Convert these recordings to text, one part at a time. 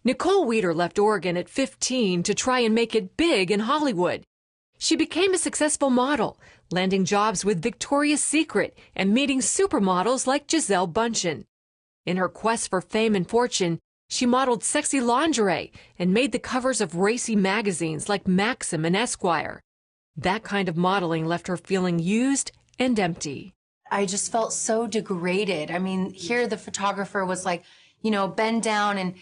Nicole Weeder left Oregon at 15 to try and make it big in Hollywood. She became a successful model, landing jobs with Victoria's Secret and meeting supermodels like Gisele Bündchen. In her quest for fame and fortune, she modeled sexy lingerie and made the covers of racy magazines like Maxim and Esquire. That kind of modeling left her feeling used and empty. I just felt so degraded. I mean, here the photographer was like, bend down and,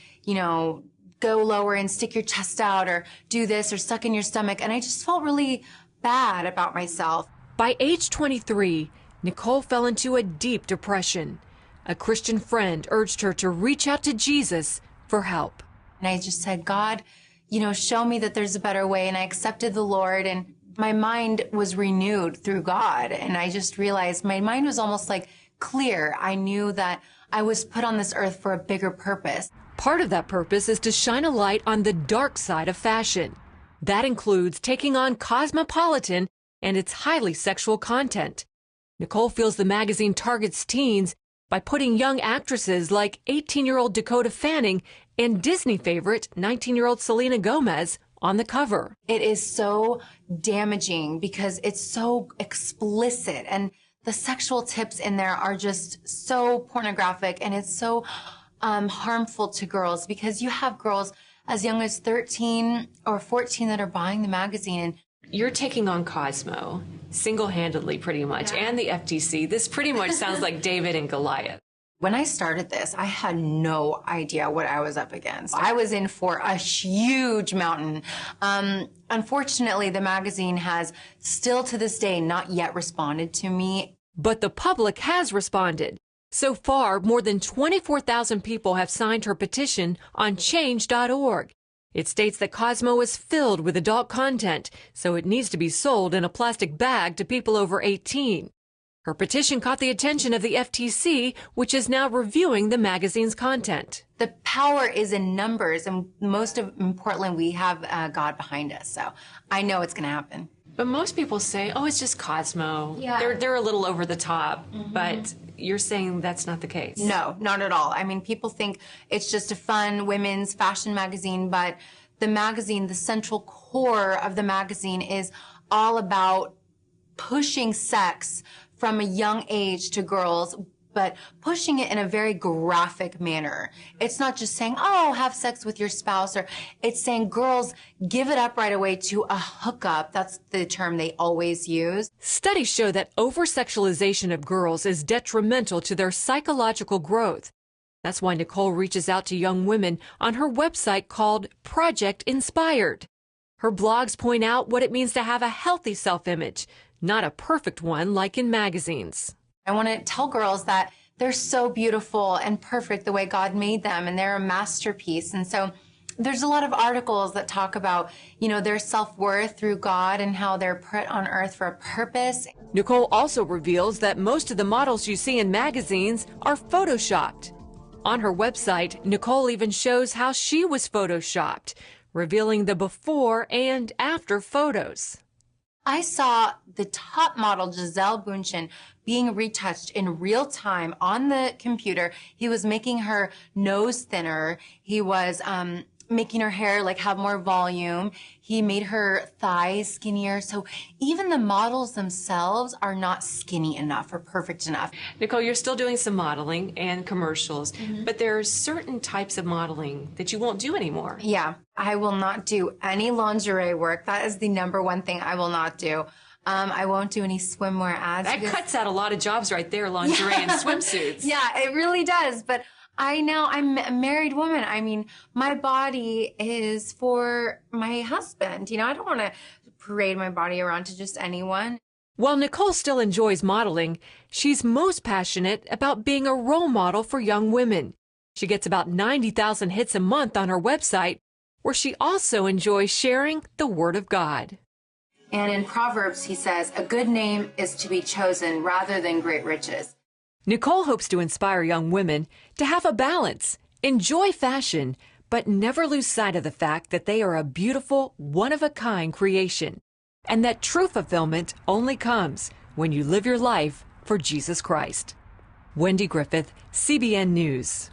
go lower and stick your chest out or do this or suck in your stomach. And I just felt really bad about myself. By age 23, Nicole fell into a deep depression. A Christian friend urged her to reach out to Jesus for help. And I just said, God, show me that there's a better way. And I accepted the Lord, and my mind was renewed through God. And I just realized my mind was almost like clear. I knew that I was put on this earth for a bigger purpose. Part of that purpose is to shine a light on the dark side of fashion. That includes taking on Cosmopolitan and its highly sexual content. Nicole feels the magazine targets teens by putting young actresses like 18-year-old Dakota Fanning and Disney favorite 19-year-old Selena Gomez on the cover. It is so damaging because it's so explicit, and the sexual tips in there are just so pornographic, and it's so harmful to girls because you have girls as young as 13 or 14 that are buying the magazine. And you're taking on Cosmo single-handedly pretty much, and the FTC. This pretty much sounds like David and Goliath. When I started this, I had no idea what I was up against. I was in for a huge mountain. Unfortunately, the magazine has still to this day not yet responded to me. But the public has responded. So far, more than 24,000 people have signed her petition on change.org. It states that Cosmo is filled with adult content, so it needs to be sold in a plastic bag to people over 18. Her petition caught the attention of the FTC, which is now reviewing the magazine's content. The power is in numbers, and most importantly, we have God behind us, so I know it's going to happen. But most people say, oh, it's just Cosmo. Yeah. They're a little over the top, but you're saying that's not the case. No, not at all. I mean, people think it's just a fun women's fashion magazine, but the magazine, the central core of the magazine is all about pushing sex from a young age to girls, but pushing it in a very graphic manner. It's not just saying, oh, have sex with your spouse, or it's saying, girls, give it up right away to a hookup. That's the term they always use. Studies show that over-sexualization of girls is detrimental to their psychological growth. That's why Nicole reaches out to young women on her website called Project Inspired. Her blogs point out what it means to have a healthy self-image, not a perfect one like in magazines. I want to tell girls that they're so beautiful and perfect the way God made them, and they're a masterpiece. And so there's a lot of articles that talk about, their self-worth through God and how they're put on earth for a purpose. Nicole also reveals that most of the models you see in magazines are photoshopped. On her website, Nicole even shows how she was photoshopped, revealing the before and after photos. I saw the top model, Gisele Bündchen, being retouched in real time on the computer. He was making her nose thinner. He was making her hair have more volume. He made her thighs skinnier. So even the models themselves are not skinny enough or perfect enough. Nicole, you're still doing some modeling and commercials, but there are certain types of modeling that you won't do anymore. Yeah, I will not do any lingerie work. That is the number one thing I will not do. I won't do any swimwear ads. That cuts out a lot of jobs right there, lingerie and swimsuits. Yeah, it really does. But I'm a married woman. I mean, my body is for my husband. I don't want to parade my body around to just anyone. While Nicole still enjoys modeling, she's most passionate about being a role model for young women. She gets about 90,000 hits a month on her website, where she also enjoys sharing the Word of God. And in Proverbs, he says, a good name is to be chosen rather than great riches. Nicole hopes to inspire young women to have a balance, enjoy fashion, but never lose sight of the fact that they are a beautiful, one-of-a-kind creation, and that true fulfillment only comes when you live your life for Jesus Christ. Wendy Griffith, CBN News.